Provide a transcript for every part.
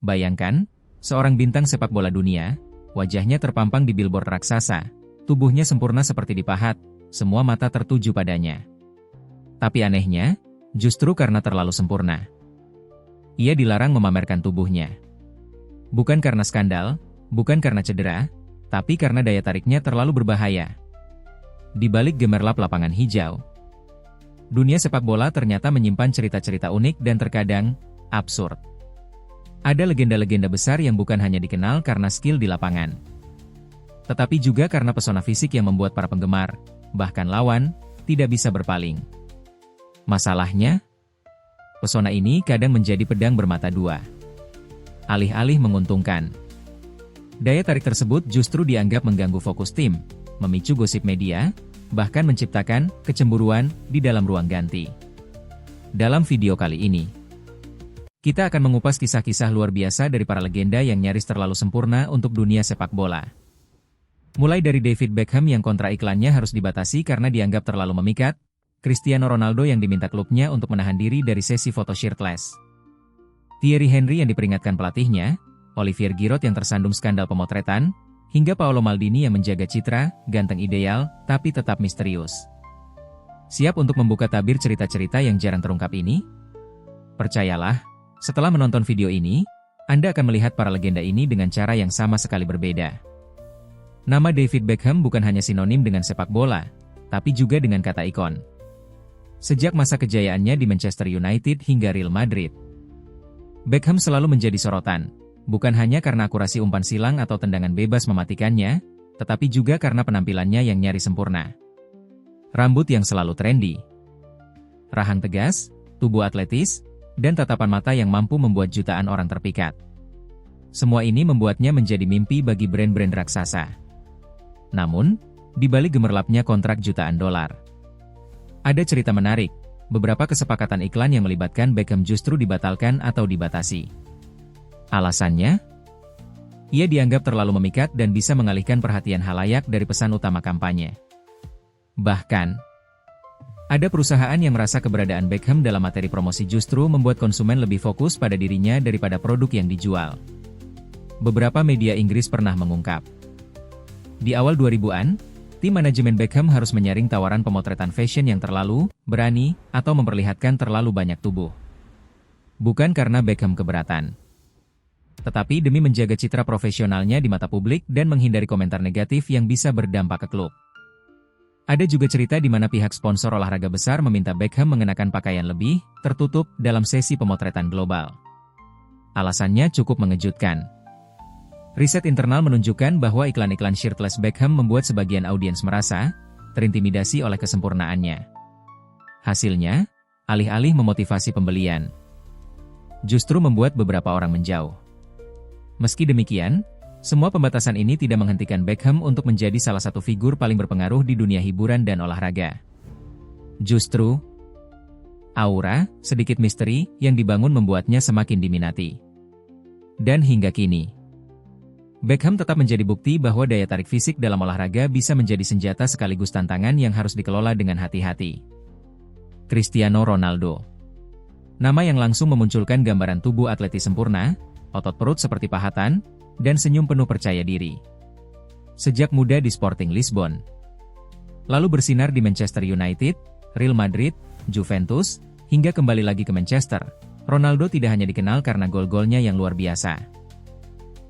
Bayangkan, seorang bintang sepak bola dunia, wajahnya terpampang di billboard raksasa, tubuhnya sempurna seperti dipahat, semua mata tertuju padanya. Tapi anehnya, justru karena terlalu sempurna, ia dilarang memamerkan tubuhnya. Bukan karena skandal, bukan karena cedera, tapi karena daya tariknya terlalu berbahaya. Di balik gemerlap lapangan hijau, dunia sepak bola ternyata menyimpan cerita-cerita unik dan terkadang absurd. Ada legenda-legenda besar yang bukan hanya dikenal karena skill di lapangan, tetapi juga karena pesona fisik yang membuat para penggemar, bahkan lawan, tidak bisa berpaling. Masalahnya, pesona ini kadang menjadi pedang bermata dua. Alih-alih menguntungkan, daya tarik tersebut justru dianggap mengganggu fokus tim, memicu gosip media, bahkan menciptakan kecemburuan di dalam ruang ganti. Dalam video kali ini, kita akan mengupas kisah-kisah luar biasa dari para legenda yang nyaris terlalu sempurna untuk dunia sepak bola. Mulai dari David Beckham yang kontra iklannya harus dibatasi karena dianggap terlalu memikat, Cristiano Ronaldo yang diminta klubnya untuk menahan diri dari sesi foto shirtless, Thierry Henry yang diperingatkan pelatihnya, Olivier Giroud yang tersandung skandal pemotretan, hingga Paolo Maldini yang menjaga citra, ganteng ideal, tapi tetap misterius. Siap untuk membuka tabir cerita-cerita yang jarang terungkap ini? Percayalah, setelah menonton video ini, Anda akan melihat para legenda ini dengan cara yang sama sekali berbeda. Nama David Beckham bukan hanya sinonim dengan sepak bola, tapi juga dengan kata ikon. Sejak masa kejayaannya di Manchester United hingga Real Madrid, Beckham selalu menjadi sorotan, bukan hanya karena akurasi umpan silang atau tendangan bebas mematikannya, tetapi juga karena penampilannya yang nyaris sempurna. Rambut yang selalu trendy, rahang tegas, tubuh atletis, dan tatapan mata yang mampu membuat jutaan orang terpikat. Semua ini membuatnya menjadi mimpi bagi brand-brand raksasa. Namun, di balik gemerlapnya kontrak jutaan dolar, ada cerita menarik. Beberapa kesepakatan iklan yang melibatkan Beckham justru dibatalkan atau dibatasi. Alasannya, ia dianggap terlalu memikat dan bisa mengalihkan perhatian halayak dari pesan utama kampanye. Bahkan, ada perusahaan yang merasa keberadaan Beckham dalam materi promosi justru membuat konsumen lebih fokus pada dirinya daripada produk yang dijual. Beberapa media Inggris pernah mengungkap, di awal 2000-an, tim manajemen Beckham harus menyaring tawaran pemotretan fashion yang terlalu berani atau memperlihatkan terlalu banyak tubuh. Bukan karena Beckham keberatan, tetapi demi menjaga citra profesionalnya di mata publik dan menghindari komentar negatif yang bisa berdampak ke klub. Ada juga cerita di mana pihak sponsor olahraga besar meminta Beckham mengenakan pakaian lebih tertutup dalam sesi pemotretan global. Alasannya cukup mengejutkan. Riset internal menunjukkan bahwa iklan-iklan shirtless Beckham membuat sebagian audiens merasa terintimidasi oleh kesempurnaannya. Hasilnya, alih-alih memotivasi pembelian, justru membuat beberapa orang menjauh. Meski demikian, semua pembatasan ini tidak menghentikan Beckham untuk menjadi salah satu figur paling berpengaruh di dunia hiburan dan olahraga. Justru, aura, sedikit misteri, yang dibangun membuatnya semakin diminati. Dan hingga kini, Beckham tetap menjadi bukti bahwa daya tarik fisik dalam olahraga bisa menjadi senjata sekaligus tantangan yang harus dikelola dengan hati-hati. Cristiano Ronaldo, nama yang langsung memunculkan gambaran tubuh atletis sempurna, otot perut seperti pahatan, dan senyum penuh percaya diri. Sejak muda di Sporting Lisbon, lalu bersinar di Manchester United, Real Madrid, Juventus, hingga kembali lagi ke Manchester, Ronaldo tidak hanya dikenal karena gol-golnya yang luar biasa,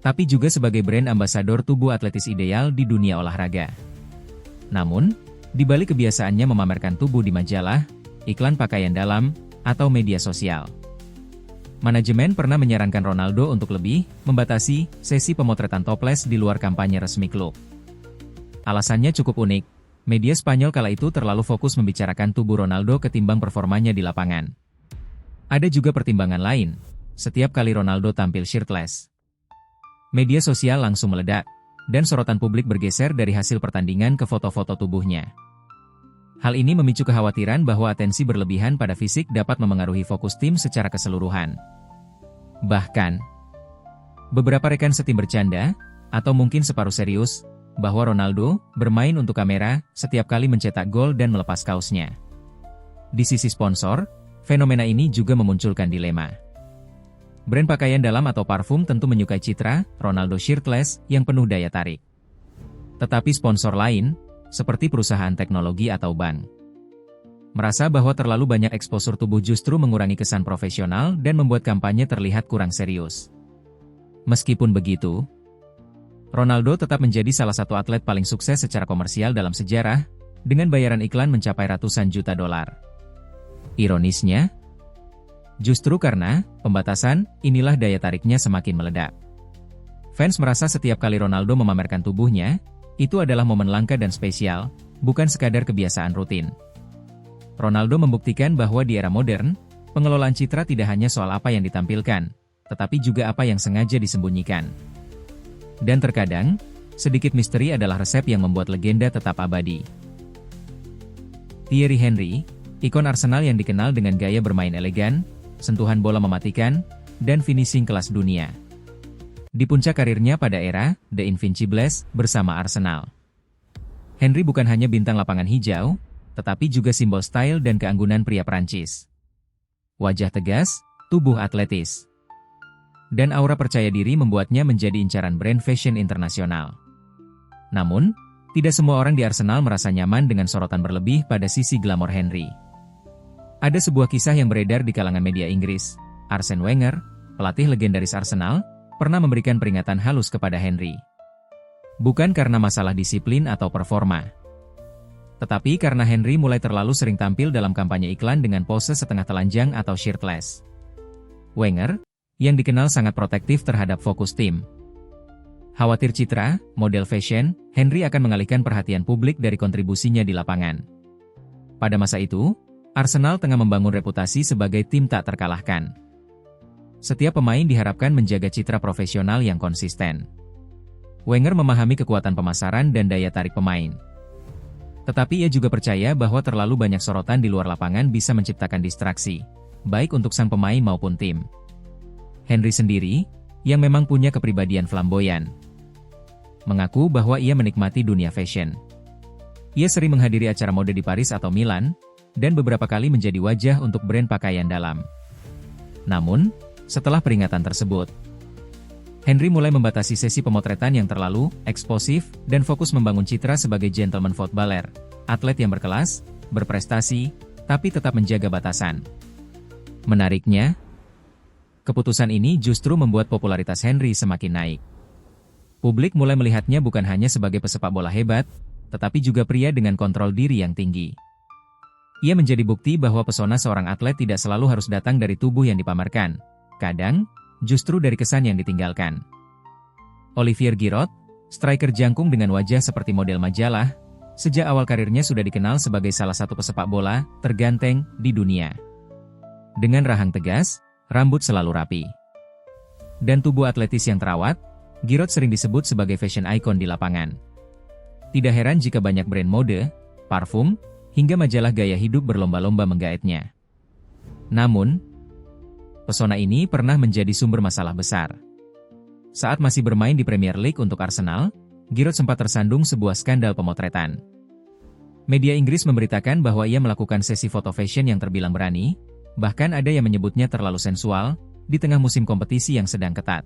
tapi juga sebagai brand ambasador tubuh atletis ideal di dunia olahraga. Namun, di balik kebiasaannya memamerkan tubuh di majalah, iklan pakaian dalam, atau media sosial, manajemen pernah menyarankan Ronaldo untuk lebih membatasi sesi pemotretan topless di luar kampanye resmi klub. Alasannya cukup unik, media Spanyol kala itu terlalu fokus membicarakan tubuh Ronaldo ketimbang performanya di lapangan. Ada juga pertimbangan lain, setiap kali Ronaldo tampil shirtless, media sosial langsung meledak, dan sorotan publik bergeser dari hasil pertandingan ke foto-foto tubuhnya. Hal ini memicu kekhawatiran bahwa atensi berlebihan pada fisik dapat memengaruhi fokus tim secara keseluruhan. Bahkan, beberapa rekan setim bercanda, atau mungkin separuh serius, bahwa Ronaldo bermain untuk kamera setiap kali mencetak gol dan melepas kaosnya. Di sisi sponsor, fenomena ini juga memunculkan dilema. Brand pakaian dalam atau parfum tentu menyukai citra Ronaldo shirtless yang penuh daya tarik. Tetapi sponsor lain, seperti perusahaan teknologi atau bank, merasa bahwa terlalu banyak eksposur tubuh justru mengurangi kesan profesional dan membuat kampanye terlihat kurang serius. Meskipun begitu, Ronaldo tetap menjadi salah satu atlet paling sukses secara komersial dalam sejarah, dengan bayaran iklan mencapai ratusan juta dolar. Ironisnya, justru karena pembatasan, inilah daya tariknya semakin meledak. Fans merasa setiap kali Ronaldo memamerkan tubuhnya, itu adalah momen langka dan spesial, bukan sekadar kebiasaan rutin. Ronaldo membuktikan bahwa di era modern, pengelolaan citra tidak hanya soal apa yang ditampilkan, tetapi juga apa yang sengaja disembunyikan. Dan terkadang, sedikit misteri adalah resep yang membuat legenda tetap abadi. Thierry Henry, ikon Arsenal yang dikenal dengan gaya bermain elegan, sentuhan bola mematikan, dan finishing kelas dunia. Di puncak karirnya pada era The Invincibles bersama Arsenal, Henry bukan hanya bintang lapangan hijau, tetapi juga simbol style dan keanggunan pria Prancis. Wajah tegas, tubuh atletis, dan aura percaya diri membuatnya menjadi incaran brand fashion internasional. Namun, tidak semua orang di Arsenal merasa nyaman dengan sorotan berlebih pada sisi glamor Henry. Ada sebuah kisah yang beredar di kalangan media Inggris. Arsene Wenger, pelatih legendaris Arsenal, pernah memberikan peringatan halus kepada Henry. Bukan karena masalah disiplin atau performa, tetapi karena Henry mulai terlalu sering tampil dalam kampanye iklan dengan pose setengah telanjang atau shirtless. Wenger, yang dikenal sangat protektif terhadap fokus tim, khawatir citra, model fashion, Henry akan mengalihkan perhatian publik dari kontribusinya di lapangan. Pada masa itu, Arsenal tengah membangun reputasi sebagai tim tak terkalahkan. Setiap pemain diharapkan menjaga citra profesional yang konsisten. Wenger memahami kekuatan pemasaran dan daya tarik pemain. Tetapi ia juga percaya bahwa terlalu banyak sorotan di luar lapangan bisa menciptakan distraksi, baik untuk sang pemain maupun tim. Henry sendiri, yang memang punya kepribadian flamboyan, mengaku bahwa ia menikmati dunia fashion. Ia sering menghadiri acara mode di Paris atau Milan, dan beberapa kali menjadi wajah untuk brand pakaian dalam. Namun, setelah peringatan tersebut, Henry mulai membatasi sesi pemotretan yang terlalu eksposif dan fokus membangun citra sebagai gentleman footballer, atlet yang berkelas, berprestasi, tapi tetap menjaga batasan. Menariknya, keputusan ini justru membuat popularitas Henry semakin naik. Publik mulai melihatnya bukan hanya sebagai pesepak bola hebat, tetapi juga pria dengan kontrol diri yang tinggi. Ia menjadi bukti bahwa pesona seorang atlet tidak selalu harus datang dari tubuh yang dipamerkan. Kadang, justru dari kesan yang ditinggalkan. Olivier Giroud, striker jangkung dengan wajah seperti model majalah, sejak awal karirnya sudah dikenal sebagai salah satu pesepak bola terganteng di dunia. Dengan rahang tegas, rambut selalu rapi, dan tubuh atletis yang terawat, Giroud sering disebut sebagai fashion icon di lapangan. Tidak heran jika banyak brand mode, parfum, hingga majalah gaya hidup berlomba-lomba menggaetnya. Namun, pesona ini pernah menjadi sumber masalah besar. Saat masih bermain di Premier League untuk Arsenal, Giroud sempat tersandung sebuah skandal pemotretan. Media Inggris memberitakan bahwa ia melakukan sesi foto fashion yang terbilang berani, bahkan ada yang menyebutnya terlalu sensual, di tengah musim kompetisi yang sedang ketat.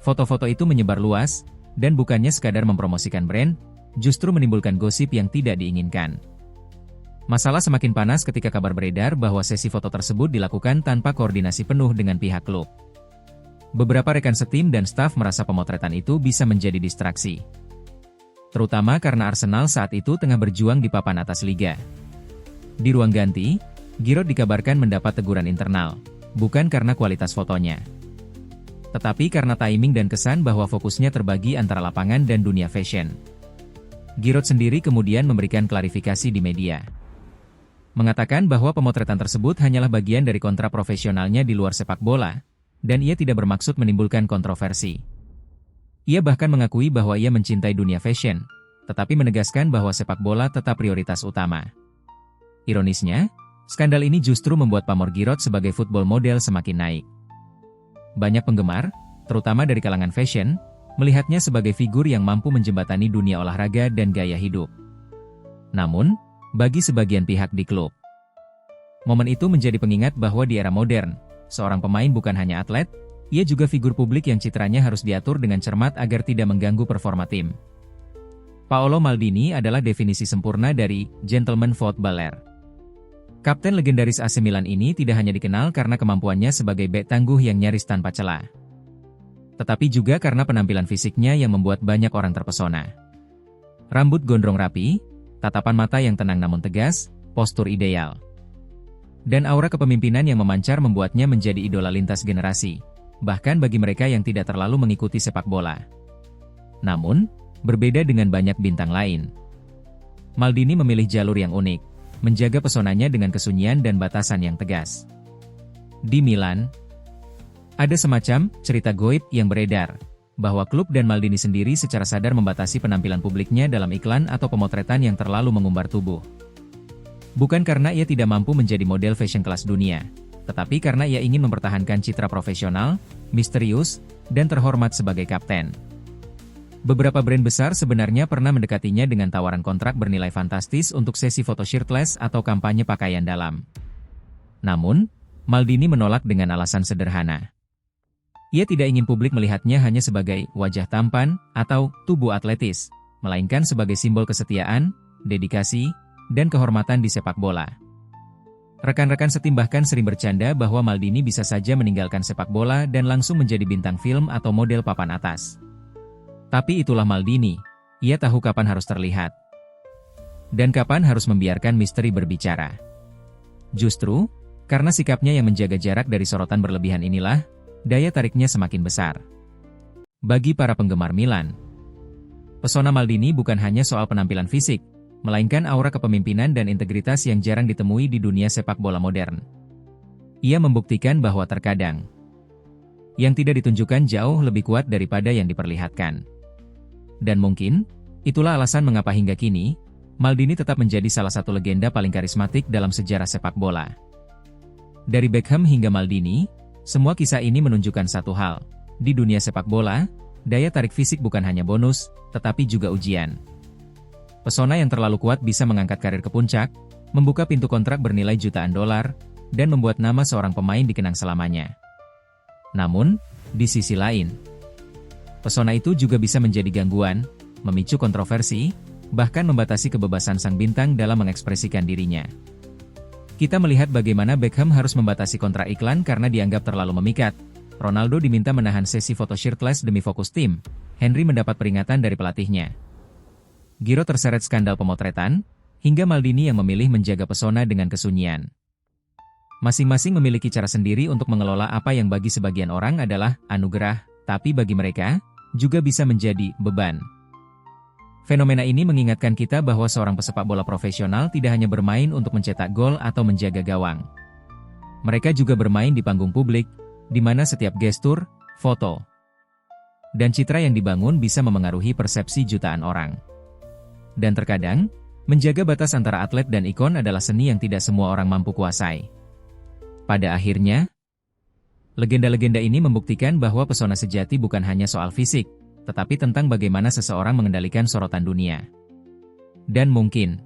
Foto-foto itu menyebar luas, dan bukannya sekadar mempromosikan brand, justru menimbulkan gosip yang tidak diinginkan. Masalah semakin panas ketika kabar beredar bahwa sesi foto tersebut dilakukan tanpa koordinasi penuh dengan pihak klub. Beberapa rekan setim dan staf merasa pemotretan itu bisa menjadi distraksi, terutama karena Arsenal saat itu tengah berjuang di papan atas liga. Di ruang ganti, Giroud dikabarkan mendapat teguran internal, bukan karena kualitas fotonya, tetapi karena timing dan kesan bahwa fokusnya terbagi antara lapangan dan dunia fashion. Giroud sendiri kemudian memberikan klarifikasi di media, mengatakan bahwa pemotretan tersebut hanyalah bagian dari kontrak profesionalnya di luar sepak bola, dan ia tidak bermaksud menimbulkan kontroversi. Ia bahkan mengakui bahwa ia mencintai dunia fashion, tetapi menegaskan bahwa sepak bola tetap prioritas utama. Ironisnya, skandal ini justru membuat pamor Giroud sebagai football model semakin naik. Banyak penggemar, terutama dari kalangan fashion, melihatnya sebagai figur yang mampu menjembatani dunia olahraga dan gaya hidup. Namun, bagi sebagian pihak di klub, momen itu menjadi pengingat bahwa di era modern, seorang pemain bukan hanya atlet, ia juga figur publik yang citranya harus diatur dengan cermat agar tidak mengganggu performa tim. Paolo Maldini adalah definisi sempurna dari gentleman footballer. Kapten legendaris AC Milan ini tidak hanya dikenal karena kemampuannya sebagai bek tangguh yang nyaris tanpa celah, tetapi juga karena penampilan fisiknya yang membuat banyak orang terpesona. Rambut gondrong rapi, tatapan mata yang tenang namun tegas, postur ideal, dan aura kepemimpinan yang memancar membuatnya menjadi idola lintas generasi, bahkan bagi mereka yang tidak terlalu mengikuti sepak bola. Namun, berbeda dengan banyak bintang lain, Maldini memilih jalur yang unik, menjaga pesonanya dengan kesunyian dan batasan yang tegas. Di Milan, ada semacam cerita goib yang beredar, bahwa klub dan Maldini sendiri secara sadar membatasi penampilan publiknya dalam iklan atau pemotretan yang terlalu mengumbar tubuh. Bukan karena ia tidak mampu menjadi model fashion kelas dunia, tetapi karena ia ingin mempertahankan citra profesional, misterius, dan terhormat sebagai kapten. Beberapa brand besar sebenarnya pernah mendekatinya dengan tawaran kontrak bernilai fantastis untuk sesi foto shirtless atau kampanye pakaian dalam. Namun, Maldini menolak dengan alasan sederhana. Ia tidak ingin publik melihatnya hanya sebagai wajah tampan atau tubuh atletis, melainkan sebagai simbol kesetiaan, dedikasi, dan kehormatan di sepak bola. Rekan-rekan setim bahkan sering bercanda bahwa Maldini bisa saja meninggalkan sepak bola dan langsung menjadi bintang film atau model papan atas. Tapi itulah Maldini, ia tahu kapan harus terlihat, dan kapan harus membiarkan misteri berbicara. Justru, karena sikapnya yang menjaga jarak dari sorotan berlebihan inilah, daya tariknya semakin besar. Bagi para penggemar Milan, pesona Maldini bukan hanya soal penampilan fisik, melainkan aura kepemimpinan dan integritas yang jarang ditemui di dunia sepak bola modern. Ia membuktikan bahwa terkadang, yang tidak ditunjukkan jauh lebih kuat daripada yang diperlihatkan. Dan mungkin, itulah alasan mengapa hingga kini, Maldini tetap menjadi salah satu legenda paling karismatik dalam sejarah sepak bola. Dari Beckham hingga Maldini, semua kisah ini menunjukkan satu hal. Di dunia sepak bola, daya tarik fisik bukan hanya bonus, tetapi juga ujian. Pesona yang terlalu kuat bisa mengangkat karir ke puncak, membuka pintu kontrak bernilai jutaan dolar, dan membuat nama seorang pemain dikenang selamanya. Namun, di sisi lain, pesona itu juga bisa menjadi gangguan, memicu kontroversi, bahkan membatasi kebebasan sang bintang dalam mengekspresikan dirinya. Kita melihat bagaimana Beckham harus membatasi kontrak iklan karena dianggap terlalu memikat. Ronaldo diminta menahan sesi foto shirtless demi fokus tim. Henry mendapat peringatan dari pelatihnya. Giroud terseret skandal pemotretan, hingga Maldini yang memilih menjaga pesona dengan kesunyian. Masing-masing memiliki cara sendiri untuk mengelola apa yang bagi sebagian orang adalah anugerah, tapi bagi mereka, juga bisa menjadi beban. Fenomena ini mengingatkan kita bahwa seorang pesepak bola profesional tidak hanya bermain untuk mencetak gol atau menjaga gawang. Mereka juga bermain di panggung publik, di mana setiap gestur, foto, dan citra yang dibangun bisa memengaruhi persepsi jutaan orang. Dan terkadang, menjaga batas antara atlet dan ikon adalah seni yang tidak semua orang mampu kuasai. Pada akhirnya, legenda-legenda ini membuktikan bahwa pesona sejati bukan hanya soal fisik, tetapi tentang bagaimana seseorang mengendalikan sorotan dunia. Dan mungkin,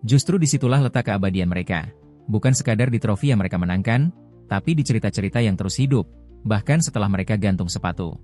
justru disitulah letak keabadian mereka. Bukan sekadar di trofi yang mereka menangkan, tapi di cerita-cerita yang terus hidup, bahkan setelah mereka gantung sepatu.